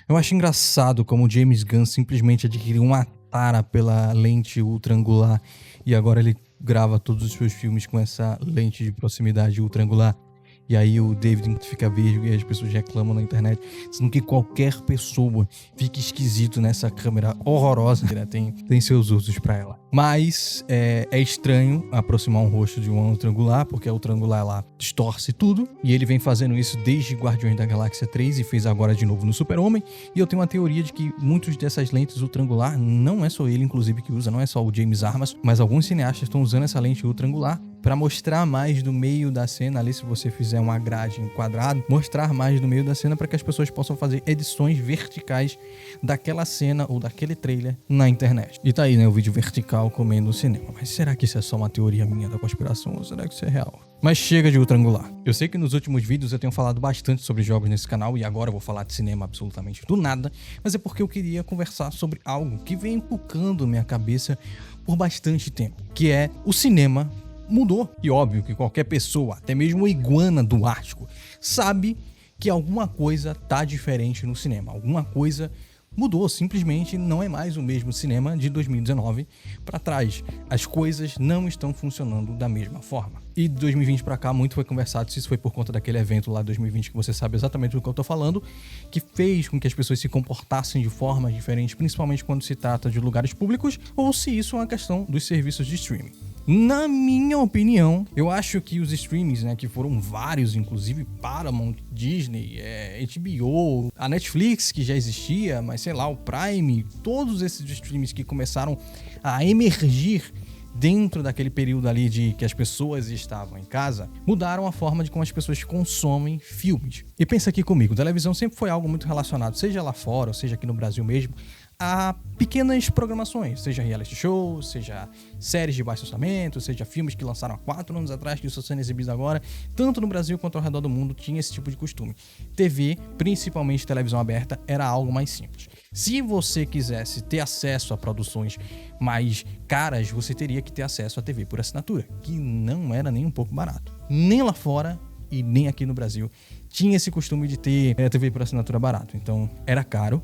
Eu acho engraçado como o James Gunn simplesmente adquiriu uma tara pela lente ultra angular e agora ele grava todos os seus filmes com essa lente de proximidade ultra angular. E aí o David fica verde e as pessoas reclamam na internet, sendo que qualquer pessoa fica esquisito nessa câmera horrorosa, né? Tem seus usos pra ela. Mas é estranho aproximar um rosto de um ultra angular, porque a ultra angular ela distorce tudo, e ele vem fazendo isso desde Guardiões da Galáxia 3 e fez agora de novo no Super-Homem. E eu tenho uma teoria de que muitas dessas lentes ultra angular, não é só ele inclusive que usa, não é só o James Armas, mas alguns cineastas estão usando essa lente ultra angular para mostrar mais do meio da cena ali, se você fizer uma grade em quadrado, mostrar mais do meio da cena para que as pessoas possam fazer edições verticais daquela cena ou daquele trailer na internet. E tá aí, né, o vídeo vertical comendo o cinema. Mas será que isso é só uma teoria minha da conspiração ou será que isso é real? Mas chega de ultra angular. Eu sei que nos últimos vídeos eu tenho falado bastante sobre jogos nesse canal e agora eu vou falar de cinema absolutamente do nada, mas é porque eu queria conversar sobre algo que vem empucando minha cabeça por bastante tempo, que é o cinema mudou. E óbvio que qualquer pessoa, até mesmo o iguana do Ártico, sabe que alguma coisa tá diferente no cinema. Alguma coisa mudou, simplesmente não é mais o mesmo cinema de 2019 para trás. As coisas não estão funcionando da mesma forma. E de 2020 para cá muito foi conversado se isso foi por conta daquele evento lá de 2020 que você sabe exatamente do que eu tô falando, que fez com que as pessoas se comportassem de forma diferente, principalmente quando se trata de lugares públicos, ou se isso é uma questão dos serviços de streaming. Na minha opinião, eu acho que os streamings, né, que foram vários, inclusive Paramount, Disney, HBO, a Netflix, que já existia, mas sei lá, o Prime, todos esses streamings que começaram a emergir dentro daquele período ali de que as pessoas estavam em casa, mudaram a forma de como as pessoas consomem filmes. E pensa aqui comigo, televisão sempre foi algo muito relacionado, seja lá fora, ou seja aqui no Brasil mesmo, a pequenas programações, seja reality shows, seja séries de baixo orçamento, seja filmes que lançaram há 4 anos atrás, que estão sendo exibidos agora, tanto no Brasil quanto ao redor do mundo tinha esse tipo de costume. TV, principalmente televisão aberta, era algo mais simples. Se você quisesse ter acesso a produções mais caras, você teria que ter acesso à TV por assinatura, que não era nem um pouco barato. Nem lá fora e nem aqui no Brasil tinha esse costume de ter TV por assinatura barato, então era caro.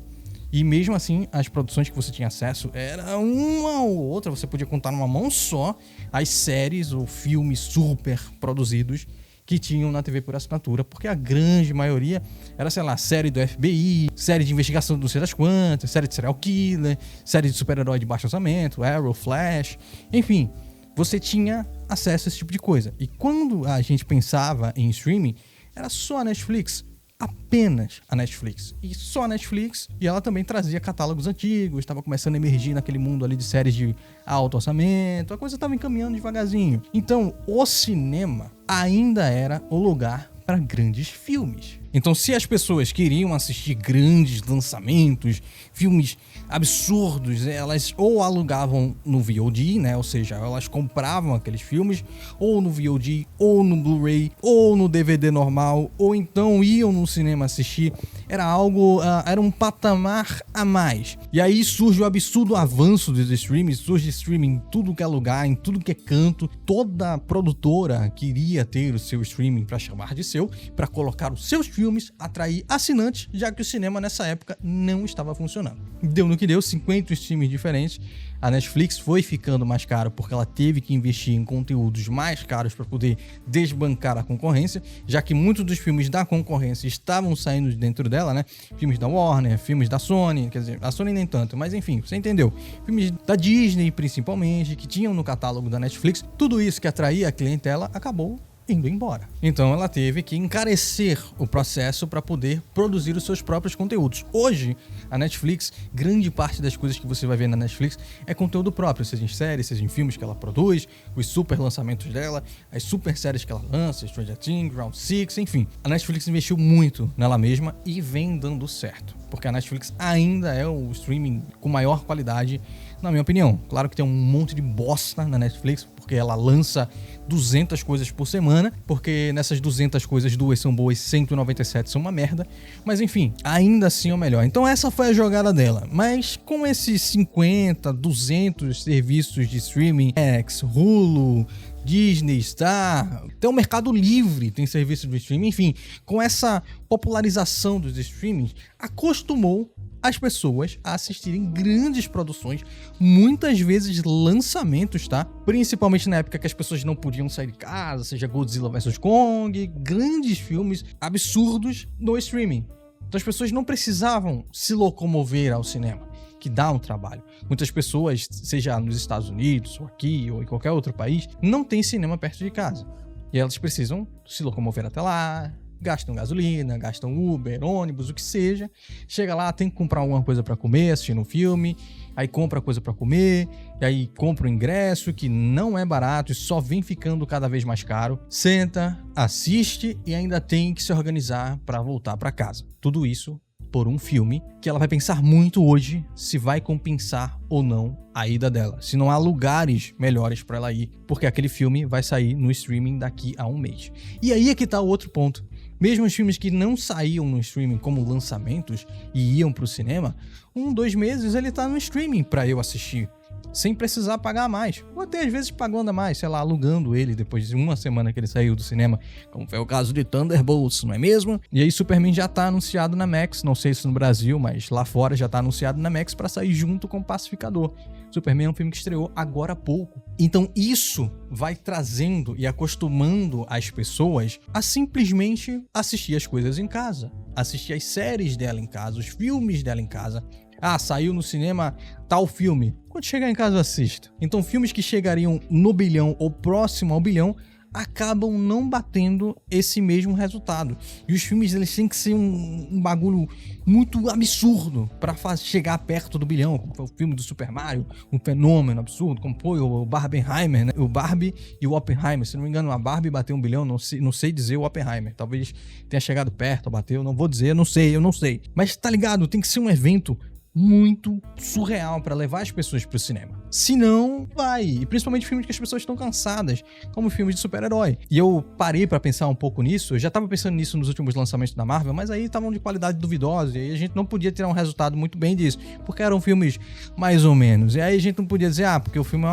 E mesmo assim, as produções que você tinha acesso era uma ou outra, você podia contar numa mão só as séries ou filmes super produzidos que tinham na TV por assinatura, porque a grande maioria era, sei lá, série do FBI, série de investigação do não sei das quantas, série de serial killer, série de super-herói de baixo orçamento, Arrow, Flash, enfim, você tinha acesso a esse tipo de coisa. E quando a gente pensava em streaming, era só a Netflix. Apenas a Netflix. E só a Netflix. E ela também trazia catálogos antigos, estava começando a emergir naquele mundo ali de séries de alto orçamento, a coisa estava encaminhando devagarzinho. Então, o cinema ainda era o lugar para grandes filmes. Então, se as pessoas queriam assistir grandes lançamentos, filmes absurdos, elas ou alugavam no VOD, né? Ou seja, elas compravam aqueles filmes ou no VOD, ou no Blu-ray, ou no DVD normal, ou então iam no cinema assistir. Era algo, era um patamar a mais. E aí surge o absurdo avanço dos streamings, surge streaming em tudo que é lugar, em tudo que é canto. Toda produtora queria ter o seu streaming para chamar de seu, para colocar os seus filmes, atrair assinantes, já que o cinema nessa época não estava funcionando. Deu no que deu, 50 streams diferentes. A Netflix foi ficando mais caro porque ela teve que investir em conteúdos mais caros para poder desbancar a concorrência, já que muitos dos filmes da concorrência estavam saindo de dentro dela, né? Filmes da Warner, filmes da Sony, quer dizer, a Sony nem tanto, mas enfim, você entendeu. Filmes da Disney, principalmente, que tinham no catálogo da Netflix. Tudo isso que atraía a clientela acabou indo embora. Então ela teve que encarecer o processo para poder produzir os seus próprios conteúdos. Hoje, a Netflix, grande parte das coisas que você vai ver na Netflix é conteúdo próprio, seja em séries, seja em filmes que ela produz, os super lançamentos dela, as super séries que ela lança, Stranger Things, Round 6, enfim. A Netflix investiu muito nela mesma e vem dando certo, porque a Netflix ainda é o streaming com maior qualidade, na minha opinião. Claro que tem um monte de bosta na Netflix, porque ela lança 200 coisas por semana, porque nessas 200 coisas, 2 são boas, 197 são uma merda, mas enfim, ainda assim é o melhor. Então essa foi a jogada dela, mas com esses 50, 200 serviços de streaming, X, Hulu, Disney, Star, até o Mercado Livre tem serviço de streaming. Enfim, com essa popularização dos streamings, acostumou as pessoas a assistirem grandes produções, muitas vezes lançamentos, tá? Principalmente na época que as pessoas não podiam sair de casa, seja Godzilla vs Kong, grandes filmes absurdos no streaming. Então as pessoas não precisavam se locomover ao cinema, que dá um trabalho. Muitas pessoas, seja nos Estados Unidos, ou aqui, ou em qualquer outro país, não tem cinema perto de casa. E elas precisam se locomover até lá, gastam gasolina, gastam Uber, ônibus, o que seja. Chega lá, tem que comprar alguma coisa pra comer, assistindo um filme, aí compra coisa pra comer, e aí compra o ingresso, que não é barato e só vem ficando cada vez mais caro. Senta, assiste e ainda tem que se organizar pra voltar pra casa. Tudo isso por um filme que ela vai pensar muito hoje se vai compensar ou não a ida dela. Se não há lugares melhores pra ela ir, porque aquele filme vai sair no streaming daqui a um mês. E aí é que tá o outro ponto. Mesmo os filmes que não saíam no streaming como lançamentos e iam pro cinema, 2 meses ele tá no streaming pra eu assistir, sem precisar pagar mais. Ou até às vezes pagando a mais, sei lá, alugando ele depois de uma semana que ele saiu do cinema, como foi o caso de Thunderbolts, não é mesmo? E aí Superman já tá anunciado na Max, não sei se no Brasil, mas lá fora já tá anunciado na Max pra sair junto com o Pacificador. Superman é um filme que estreou agora há pouco. Então isso vai trazendo e acostumando as pessoas a simplesmente assistir as coisas em casa, assistir as séries dela em casa, os filmes dela em casa. Ah, saiu no cinema tal filme. Quando chegar em casa eu assisto. Então filmes que chegariam no bilhão ou próximo ao bilhão acabam não batendo esse mesmo resultado. E os filmes eles têm que ser um bagulho muito absurdo para chegar perto do bilhão, como foi o filme do Super Mario, um fenômeno absurdo, como foi o Barbenheimer, né? O Barbie e o Oppenheimer. Se não me engano, a Barbie bateu 1 bilhão, não sei dizer o Oppenheimer. Talvez tenha chegado perto, bateu, não vou dizer, eu não sei. Mas tá ligado, tem que ser um evento muito surreal pra levar as pessoas pro cinema. Se não, vai. E principalmente filmes que as pessoas estão cansadas, como filmes de super-herói. E eu parei pra pensar um pouco nisso, eu já tava pensando nisso nos últimos lançamentos da Marvel, mas aí estavam de qualidade duvidosa, e aí a gente não podia tirar um resultado muito bem disso, porque eram filmes mais ou menos. E aí a gente não podia dizer, porque o filme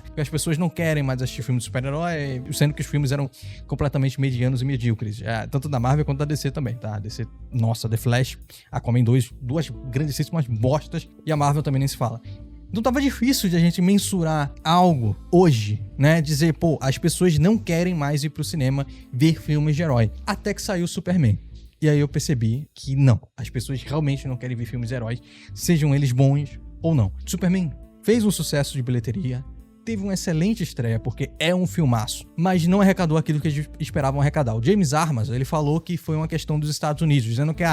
porque as pessoas não querem mais assistir filme de super-herói, sendo que os filmes eram completamente medianos e medíocres. Tanto da Marvel quanto da DC também, tá? DC, nossa, The Flash, Aquaman 2, duas grandes umas bostas, e a Marvel também nem se fala. Então tava difícil de a gente mensurar algo hoje, né? Dizer, as pessoas não querem mais ir pro cinema ver filmes de herói. Até que saiu o Superman. E aí eu percebi que não, as pessoas realmente não querem ver filmes de heróis, sejam eles bons ou não. Superman fez um sucesso de bilheteria, teve uma excelente estreia, porque é um filmaço, mas não arrecadou aquilo que eles esperavam arrecadar. O James Armas, ele falou que foi uma questão dos Estados Unidos, dizendo que,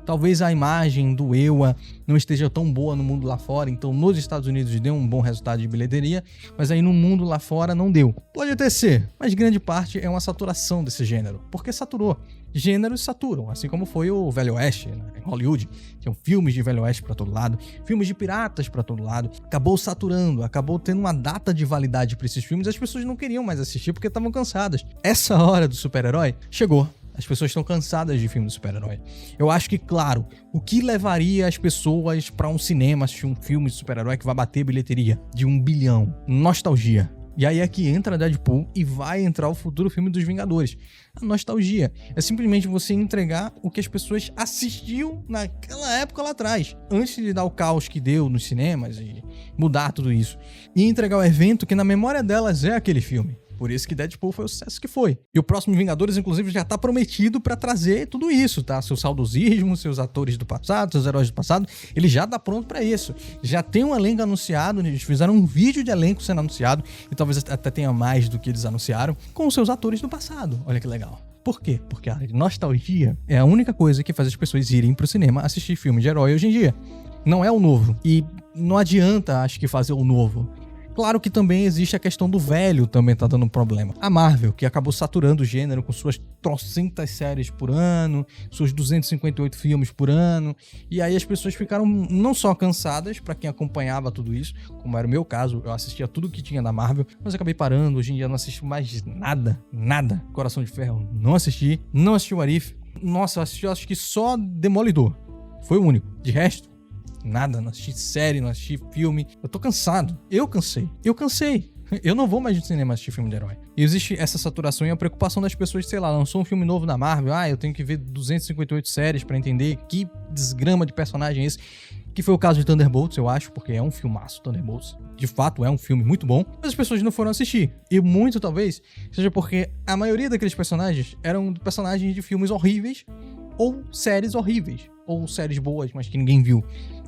talvez a imagem do EUA não esteja tão boa no mundo lá fora, então nos Estados Unidos deu um bom resultado de bilheteria, mas aí no mundo lá fora não deu. Pode até ser, mas grande parte é uma saturação desse gênero, porque saturou. Gêneros saturam, assim como foi o Velho Oeste, né? Em Hollywood. Tinham filmes de Velho Oeste pra todo lado, filmes de piratas pra todo lado. Acabou saturando, acabou tendo uma data de validade pra esses filmes, as pessoas não queriam mais assistir porque estavam cansadas. Essa hora do super-herói chegou. As pessoas estão cansadas de filmes de super-herói. Eu acho que, claro, o que levaria as pessoas pra um cinema assistir um filme de super-herói que vai bater bilheteria de 1 bilhão? Nostalgia. E aí é que entra Deadpool e vai entrar o futuro filme dos Vingadores. A nostalgia é simplesmente você entregar o que as pessoas assistiam naquela época lá atrás, antes de dar o caos que deu nos cinemas e mudar tudo isso. E entregar o evento que na memória delas é aquele filme. Por isso que Deadpool foi o sucesso que foi. E o próximo Vingadores, inclusive, já tá prometido pra trazer tudo isso, tá? Seu saudosismo, seus atores do passado, seus heróis do passado, ele já tá pronto pra isso. Já tem um elenco anunciado, eles fizeram um vídeo de elenco sendo anunciado, e talvez até tenha mais do que eles anunciaram, com os seus atores do passado. Olha que legal. Por quê? Porque a nostalgia é a única coisa que faz as pessoas irem pro cinema assistir filme de herói hoje em dia. Não é o novo. E não adianta, acho que, fazer o novo. Claro que também existe a questão do velho, também tá dando um problema. A Marvel, que acabou saturando o gênero com suas trocentas séries por ano, seus 258 filmes por ano, e aí as pessoas ficaram não só cansadas, pra quem acompanhava tudo isso, como era o meu caso, eu assistia tudo que tinha da Marvel, mas acabei parando, hoje em dia eu não assisto mais nada. Coração de Ferro, não assisti o Arif. Nossa, eu assisti, acho que só Demolidor, foi o único. De resto, nada, não assisti série, não assisti filme. Eu tô cansado. Eu cansei. Eu não vou mais no cinema assistir filme de herói. E existe essa saturação e a preocupação das pessoas, sei lá, lançou um filme novo da Marvel, eu tenho que ver 258 séries pra entender que desgrama de personagem é esse. Que foi o caso de Thunderbolts, eu acho, porque é um filmaço, Thunderbolts. De fato, é um filme muito bom, mas as pessoas não foram assistir. E muito, talvez, seja porque a maioria daqueles personagens eram personagens de filmes horríveis ou séries horríveis. Ou séries boas, mas que ninguém viu.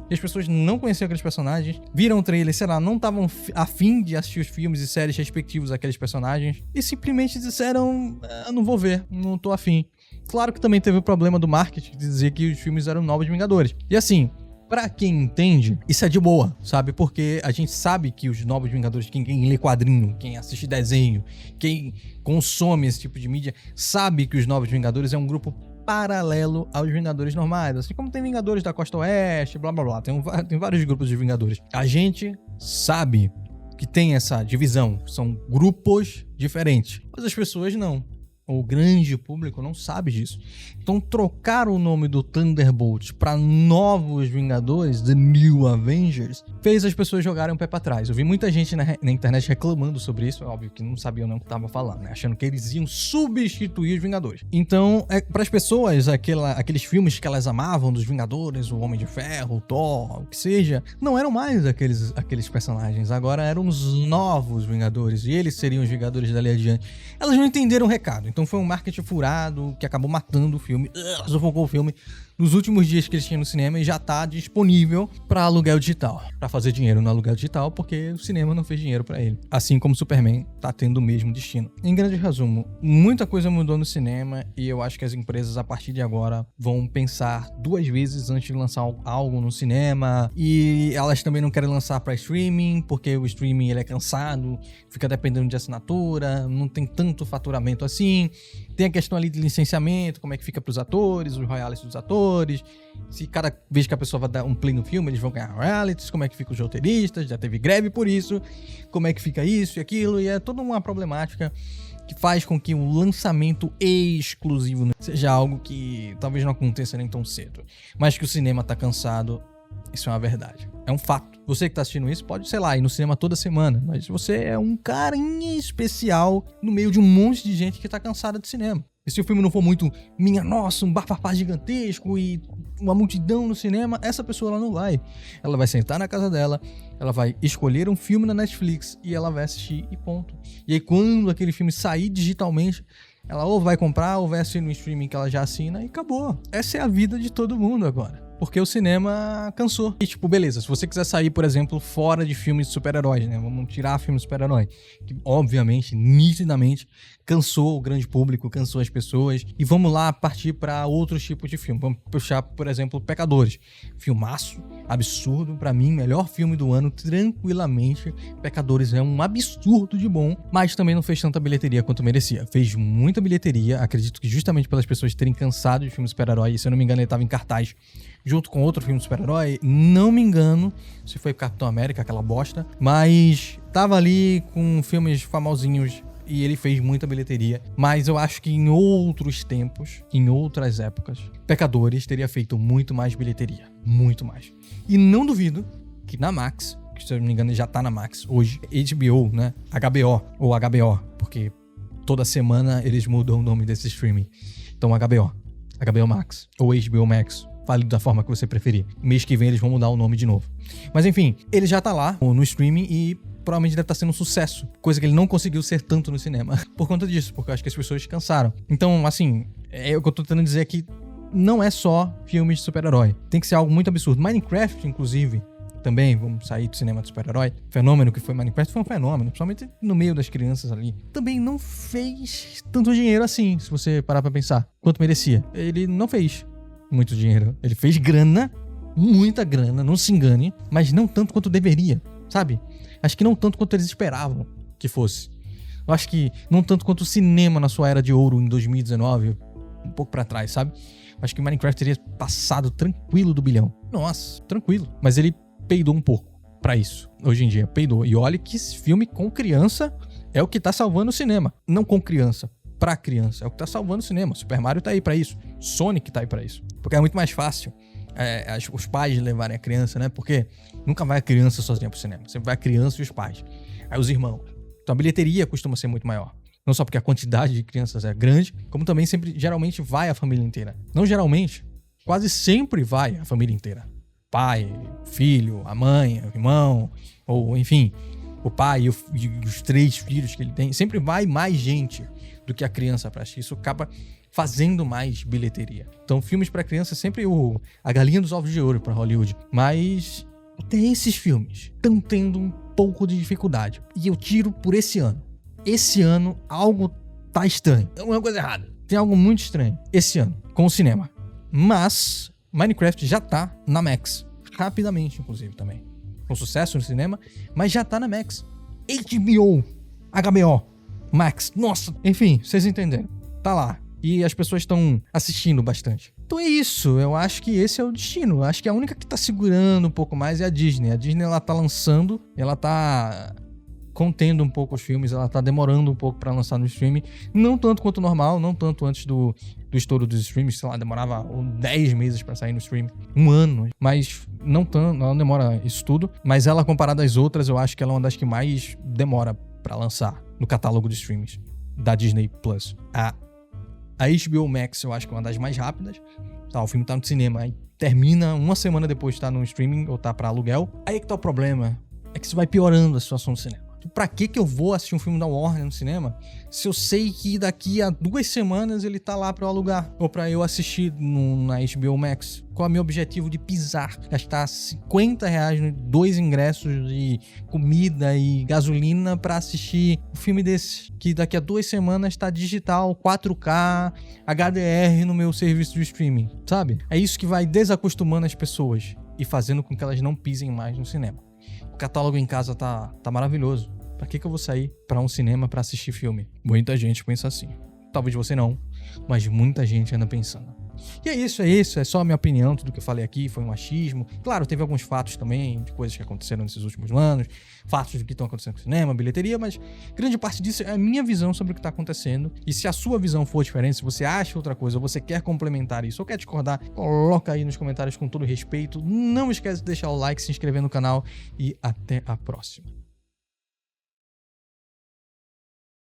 E as pessoas não conheciam aqueles personagens, viram o trailer, sei lá, não estavam afim de assistir os filmes e séries respectivos àqueles personagens e simplesmente disseram, não vou ver, não tô afim. Claro que também teve o problema do marketing de dizer que os filmes eram novos Vingadores. E assim, pra quem entende, isso é de boa, sabe? Porque a gente sabe que os Novos Vingadores, quem lê quadrinho, quem assiste desenho, quem consome esse tipo de mídia, sabe que os Novos Vingadores é um grupo paralelo aos Vingadores normais. Assim como tem Vingadores da Costa Oeste, blá blá blá. Tem vários grupos de Vingadores. A gente sabe que tem essa divisão. São grupos diferentes. Mas as pessoas não. O grande público não sabe disso. Então trocar o nome do Thunderbolts para Novos Vingadores, The New Avengers, fez as pessoas jogarem o pé para trás. Eu vi muita gente na internet reclamando sobre isso, óbvio que não sabiam não o que tava falando, né? Achando que eles iam substituir os Vingadores. Então, para as pessoas, aqueles filmes que elas amavam dos Vingadores, o Homem de Ferro, o Thor, o que seja, não eram mais aqueles personagens, agora eram os Novos Vingadores, e eles seriam os Vingadores dali adiante. Elas não entenderam o recado. Então foi um marketing furado que acabou matando o filme, sufocou o filme nos últimos dias que eles tinham no cinema e já tá disponível para aluguel digital, para fazer dinheiro no aluguel digital, porque o cinema não fez dinheiro para ele. Assim como Superman tá tendo o mesmo destino. Em grande resumo, muita coisa mudou no cinema e eu acho que as empresas a partir de agora vão pensar 2 vezes antes de lançar algo no cinema, e elas também não querem lançar para streaming, porque o streaming ele é cansado, fica dependendo de assinatura, não tem tanto faturamento assim. Tem a questão ali de licenciamento, como é que fica pros atores, os royalties dos atores. Se cada vez que a pessoa vai dar um play no filme, eles vão ganhar royalties, como é que fica os roteiristas, já teve greve por isso, como é que fica isso e aquilo, e é toda uma problemática que faz com que o lançamento exclusivo seja algo que talvez não aconteça nem tão cedo. Mas que o cinema tá cansado, isso é uma verdade. É um fato. Você que tá assistindo isso pode, sei lá, ir no cinema toda semana, mas você é um carinha especial no meio de um monte de gente que tá cansada de cinema. E se o filme não for muito, minha nossa, um bafafá gigantesco e uma multidão no cinema, essa pessoa ela não vai. Ela vai sentar na casa dela, ela vai escolher um filme na Netflix e ela vai assistir e ponto. E aí quando aquele filme sair digitalmente, ela ou vai comprar ou vai assistir no streaming que ela já assina e acabou. Essa é a vida de todo mundo agora. Porque o cinema cansou. E tipo, beleza, se você quiser sair, por exemplo, fora de filmes de super-heróis, né? Vamos tirar filmes de super-herói. Que, obviamente, nitidamente, cansou o grande público, cansou as pessoas. E vamos lá partir para outros tipos de filme. Vamos puxar, por exemplo, Pecadores. Filmaço, absurdo. Pra mim, melhor filme do ano, tranquilamente. Pecadores é um absurdo de bom, mas também não fez tanta bilheteria quanto merecia. Fez muita bilheteria, acredito que justamente pelas pessoas terem cansado de filmes de super-herói. Se eu não me engano, ele tava em cartaz junto com outro filme de super-herói, não me engano se foi Capitão América, aquela bosta, mas tava ali com filmes famosinhos e ele fez muita bilheteria, mas eu acho que em outros tempos, em outras épocas, Pecadores teria feito muito mais bilheteria, muito mais. E não duvido que na Max, que se eu não me engano já tá na Max hoje, HBO, né, HBO ou HBO, porque toda semana eles mudam o nome desse streaming, então HBO Max ou HBO Max, fale da forma que você preferir. Mês que vem eles vão mudar o nome de novo. Mas enfim, ele já tá lá no streaming e provavelmente deve estar sendo um sucesso. Coisa que ele não conseguiu ser tanto no cinema. Por conta disso, porque eu acho que as pessoas cansaram. Então, assim, é o que eu tô tentando dizer aqui. Não é só filmes de super-herói. Tem que ser algo muito absurdo. Minecraft, inclusive, também, vamos sair do cinema de super-herói. Fenômeno que foi Minecraft foi um fenômeno, principalmente no meio das crianças ali. Também não fez tanto dinheiro assim, se você parar pra pensar. Quanto merecia. Ele não fez muito dinheiro. Ele fez grana, muita grana, não se engane, mas não tanto quanto deveria, sabe? Acho que não tanto quanto eles esperavam que fosse. Eu acho que não tanto quanto o cinema na sua era de ouro em 2019, um pouco pra trás, sabe? Acho que o Minecraft teria passado tranquilo do bilhão. Nossa, tranquilo. Mas ele peidou um pouco pra isso. Hoje em dia, peidou. E olha que esse filme com criança é o que tá salvando o cinema. Não com criança, pra criança. É o que tá salvando o cinema. Super Mario tá aí pra isso. Sonic tá aí pra isso. Porque é muito mais fácil os pais levarem a criança, né? Porque nunca vai a criança sozinha pro cinema. Sempre vai a criança e os pais. Aí os irmãos. Então a bilheteria costuma ser muito maior. Não só porque a quantidade de crianças é grande, como também geralmente vai a família inteira. Não geralmente, quase sempre vai a família inteira. Pai, filho, a mãe, o irmão, ou enfim, o pai e os 3 filhos que ele tem. Sempre vai mais gente do que a criança pra assistir. Isso acaba fazendo mais bilheteria. Então filmes pra criança é sempre a galinha dos ovos de ouro pra Hollywood. Mas até esses filmes estão tendo um pouco de dificuldade. E eu tiro por esse ano. Esse ano algo tá estranho. É uma coisa errada. Tem algo muito estranho esse ano com o cinema. Mas Minecraft já tá na Max. Rapidamente, inclusive, também. Com sucesso no cinema, mas já tá na Max. HBO, Max. Nossa, enfim, vocês entenderam. Tá lá. E as pessoas estão assistindo bastante. Então é isso, eu acho que esse é o destino. Eu acho que a única que tá segurando um pouco mais é a Disney. A Disney, ela tá lançando, ela tá contendo um pouco os filmes, ela tá demorando um pouco pra lançar no streaming. Não tanto quanto normal, não tanto antes do estouro dos streams, sei lá, demorava 10 meses pra sair no stream. 1 ano, mas não tanto, ela não demora isso tudo. Mas ela, comparada às outras, eu acho que ela é uma das que mais demora pra lançar no catálogo de streams da Disney Plus. A HBO Max eu acho que é uma das mais rápidas. Tá, o filme tá no cinema, aí termina 1 semana depois de tá no streaming ou tá pra aluguel. Aí que tá o problema, é que isso vai piorando a situação do cinema. Pra que eu vou assistir um filme da Warner no cinema se eu sei que daqui a 2 semanas ele tá lá pra eu alugar ou pra eu assistir na HBO Max? Qual é o meu objetivo de pisar, gastar R$50 em 2 ingressos de comida e gasolina pra assistir um filme desse que daqui a 2 semanas tá digital, 4K, HDR no meu serviço de streaming, sabe? É isso que vai desacostumando as pessoas e fazendo com que elas não pisem mais no cinema. O catálogo em casa tá maravilhoso. Pra que eu vou sair pra um cinema pra assistir filme? Muita gente pensa assim. Talvez você não, mas muita gente anda pensando. E é isso. É só a minha opinião. Tudo que eu falei aqui foi um achismo. Claro, teve alguns fatos também de coisas que aconteceram nesses últimos anos. Fatos do que estão acontecendo com o cinema, bilheteria. Mas grande parte disso é a minha visão sobre o que está acontecendo. E se a sua visão for diferente, se você acha outra coisa, ou você quer complementar isso, ou quer discordar, coloca aí nos comentários com todo respeito. Não esquece de deixar o like, se inscrever no canal. E até a próxima.